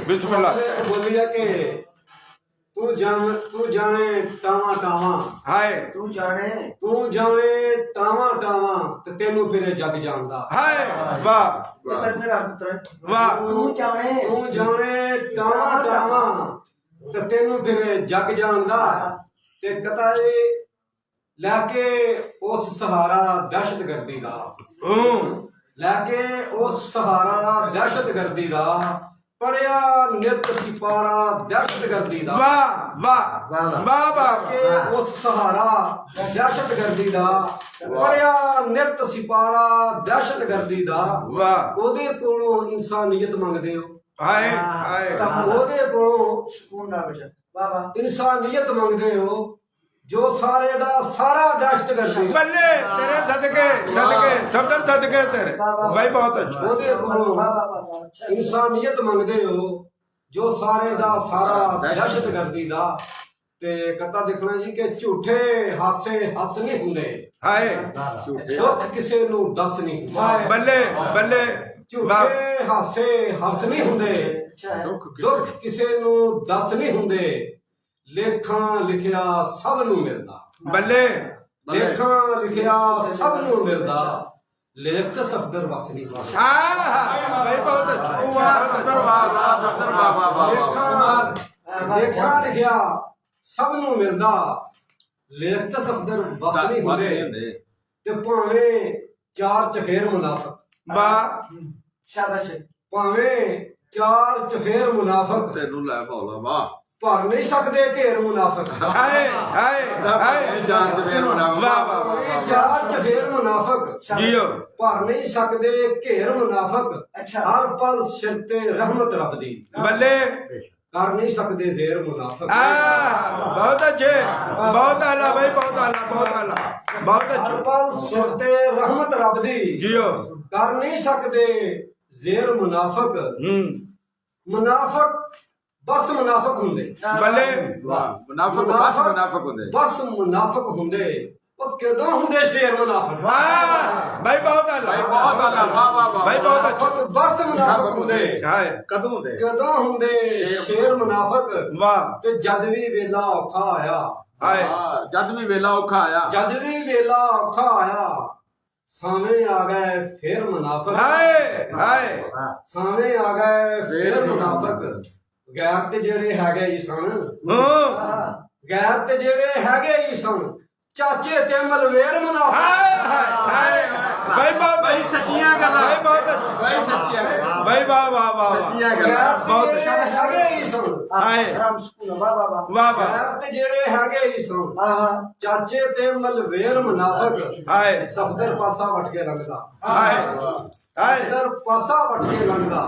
बिस्मिल्लाह। बोलिया के तू जाने टावा टावा हाय तू जाने टावा टावा ते तेनू फिरे जग जानदा हाय वाह वाह तू जाने टावा टावा ते तेनू फिरे जग जानदा ते कताए लैके उस सहारा दहशतगर्दी दा लैके उस सहारा दहशतगर्दी दा पढ़िया नित सिपारा दहशतगर्दी दा वाह वाह वाह वाह के उस सहारा दहशतगर्दी दा पढ़िया नित सिपारा दहशतगर्दी दा वाह ओदे कोलों इंसानियत मंगदे हो हाय हाय ओदे कोलों इंसानियत मंगदे हो जो सारे दा सारा दहशतगर्दी बल्ले तेरे सदके सदके सफदर सदके तेरे भाई बहुत अच्छा ओदे कोलों इंसानियत मंगदे हो जो सारे दा सारा दहशतगर्दी दा ते कता देखना जी कि झूठे हासे हस नहीं हुंदे हाय दुख किसे नू दस नहीं बल्ले बल्ले झूठे हासे हस नहीं हुंदे दुख किसे नू दस नहीं हुंदे लेखा लिखिया सब नू मिलदा बल्ले लेखा लिखिया सब नू मिलदा लेख तो सफदर वस नहीं पाता भाई बहुत अच्छा लेखा लिखिया सब नू मिलदा लेख तो सफदर वस नहीं हुंदे ते भावें चार चफेर मुनाफिक वाह शाबाश भावें चार चफेर मुनाफिक तेनू लै भौला वाह भर नहीं सकते घेर मुनाफिक हाय हाय हाय चार चफेर मुनाफिक वाह वाह भावें चार चफेर मुनाफिक जियो भर नहीं सकते घेर मुनाफिक अच्छा हर पल सिर ते रहमत रब दी बल्ले कर नहीं सकते जेर मुनाफिक बहुत अच्छे बहुत आला भाई बहुत आला बहुत आला बहुत हर अच्छे पल सिर ते रहमत रब दी जियो कर नहीं सकते जेर मुनाफिक मुनाफिक बस मुनाफिक हुंदे बल्ले वाह मुनाफिक बस मुनाफिक हुंदे बस मुनाफिक हुंदे ਉਹ ਕਦੋਂ ਹੁੰਦੇ ਸ਼ੇਰ ਮੁਨਾਫਿਕ वाह भाई बहुत आला भाई बहुत आला वाह वाह वाह भाई बहुत अच्छा ਬਸ ਮੁਨਾਫਿਕ ਹੁੰਦੇ हाय ਕਦੋਂ ਹੁੰਦੇ ਕਦੋਂ ਹੁੰਦੇ ਸ਼ੇਰ ਮੁਨਾਫਿਕ वाह ਤੇ ਜਦ ਵੀ ਵੇਲਾ ਔਖਾ ਆਇਆ हाय ਜਦ ਵੀ ਵੇਲਾ ਔਖਾ ਆਇਆ ਜਦ ਵੀ ਵੇਲਾ ਔਖਾ ਆਇਆ ਸਾਵੇਂ ਆ ਗਏ ਫੇਰ ਮੁਨਾਫਿਕ हाय हाय ਸਾਵੇਂ ਆ ਗਏ ਫੇਰ ਮੁਨਾਫਿਕ ਗੈਰ ਤੇ ਜਿਹੜੇ ਹੈਗੇ ਹੀ ਸਨ ਗੈਰ ਤੇ ਜਿਹੜੇ ਹੈਗੇ ਹੀ ਸਨ ਚਾਚੇ ਤੇ ਮਲਵੇਰ ਮੁਨਾਫਿਕ हाय हाय हाय भाई बहुत ਭਾਈ ਸੱਚੀਆਂ ਗੱਲਾਂ भाई बहुत अच्छा ਭਾਈ ਸੱਚੀਆਂ ਗੱਲਾਂ भाई वाह वाह वाह ਸੱਚੀਆਂ ਗੈਰ ਗੱਲਾਂ ਤੇ ਜਿਹੜੇ ਹੈਗੇ ਹੀ ਸਨ हाय ਰਾਮ ਸਕੂਨ ਵਾਹ ਵਾਹ ਵਾਹ वाह वाह ਗੈਰ ਤੇ ਜਿਹੜੇ ਹੈਗੇ ਹੀ ਸਨ ਚਾਚੇ ਤੇ ਮਲਵੇਰ ਮੁਨਾਫਿਕ हाय ਸਫਦਰ ਪਾਸਾ ਵਟ ਕੇ ਲੰਘਦਾ हाय हाय ਸਫਦਰ ਪਾਸਾ ਵਟ ਕੇ ਲੰਘਦਾ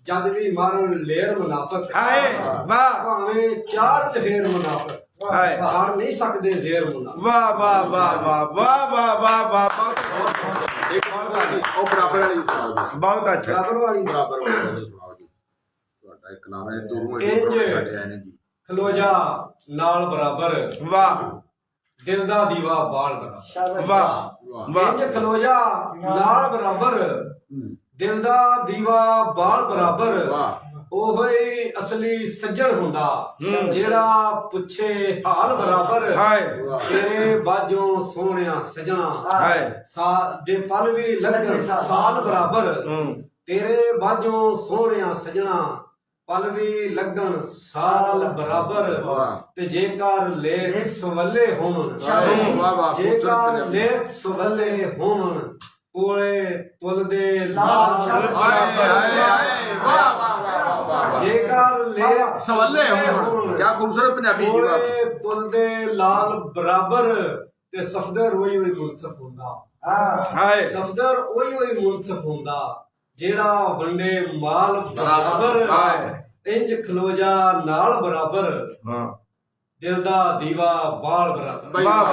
ਜਦ ਵੀ ਮਾਰਨ ਲੇਰ ਮੁਨਾਫਿਕ हाय वाह ਭਾਵੇਂ ਚਾਰ ਚਫੇਰ ਮੁਨਾਫਿਕ हाय ਹਾਰ ਨਹੀਂ ਸਕਦੇ ਜ਼ੇਰ ਮੁਨਾਫਿਕ वाह वाह वाह वाह वाह वाह वाह वाह ਇੱਕ ਉਹ ਬਰਾਬਰ ਵਾਲੀ ਸੁਣਾਓ ਜੀ बहुत अच्छा ਬਰਾਬਰ ਵਾਲੀ ਬਰਾਬਰ ਵਾਲੀ ਸੁਣਾਓ ਜੀ ਤੁਹਾਡਾ ਇੱਕ ਨਾਮ ਹੈ ਦੂਰੋਂ ਇੰਜ ਛੱਡਿਆ ਨੇ ਜੀ ਖਲੋ ਜਾ ਨਾਲ ਬਰਾਬਰ वाह ਦਿਲ ਦਾ ਦੀਵਾ ਬਾਲ ਬਰਾਬਰ ਸ਼ਾਬਾਸ਼ वाह वाह ਇੰਜ ਖਲੋ ਜਾ ਨਾਲ ਬਰਾਬਰ ਦਿਲ ਦਾ ਦੀਵਾ ਬਾਲ ਬਰਾਬਰ ਵਾਹ ਉਹ ਹੀ ਅਸਲੀ ਸੱਜਣ ਹੁੰਦਾ ਜਿਹੜਾ ਪੁੱਛੇ ਹਾਲ ਬਰਾਬਰ हाय ਤੇਰੇ ਬਾਝੋਂ ਸੋਹਣਿਆ ਸਜਣਾ हाय ਦੇ ਪਲ ਵੀ ਲੱਗਣ ਸਾਲ ਬਰਾਬਰ ਤੇਰੇ ਬਾਝੋਂ ਸੋਹਣਿਆ ਸਜਣਾ ਪਲ ਵੀ ਲੱਗਣ ਸਾਲ ਬਰਾਬਰ ਤੇ ਜੇਕਰ ਲੇਖ ਸਵੱਲੇ ਹੋਣ ਵਾਹ ਵਾਹ ਜੇਕਰ ਲੇਖ ਸਵੱਲੇ ਹੋਣ ਕੋਲੇ ਤੁਲ ਦੇ ਲਾਲ ਹਾਏ ਹਾਏ ਹਾਏ ਵਾਹ ਵਾਹ ਵਾਹ ਜੇਕਰ ਲੇਖ ਸਵੱਲੇ ਹੋਣ ਕੀ ਖੂਬਸੂਰਤ ਪੰਜਾਬੀ ਜੀ ਬਾਤ ਕੋਲੇ ਤੁਲ ਦੇ ਲਾਲ ਬਰਾਬਰ ਤੇ ਸਫਦਰ ਉਹੀ ਮੁਨਸਫ ਹੁੰਦਾ हाय ਸਫਦਰ ਉਹੀ ਮੁਨਸਫ ਹੁੰਦਾ ਜਿਹੜਾ ਵੰਡੇ ਮਾਲ ਬਰਾਬਰ ਇੰਜ ਖਲੋ ਜਾ ਨਾਲ ਬਰਾਬਰ हाँ ਦਿਲ ਦਾ ਦੀਵਾ ਬਾਲ ਬਰਾਬਰ वाह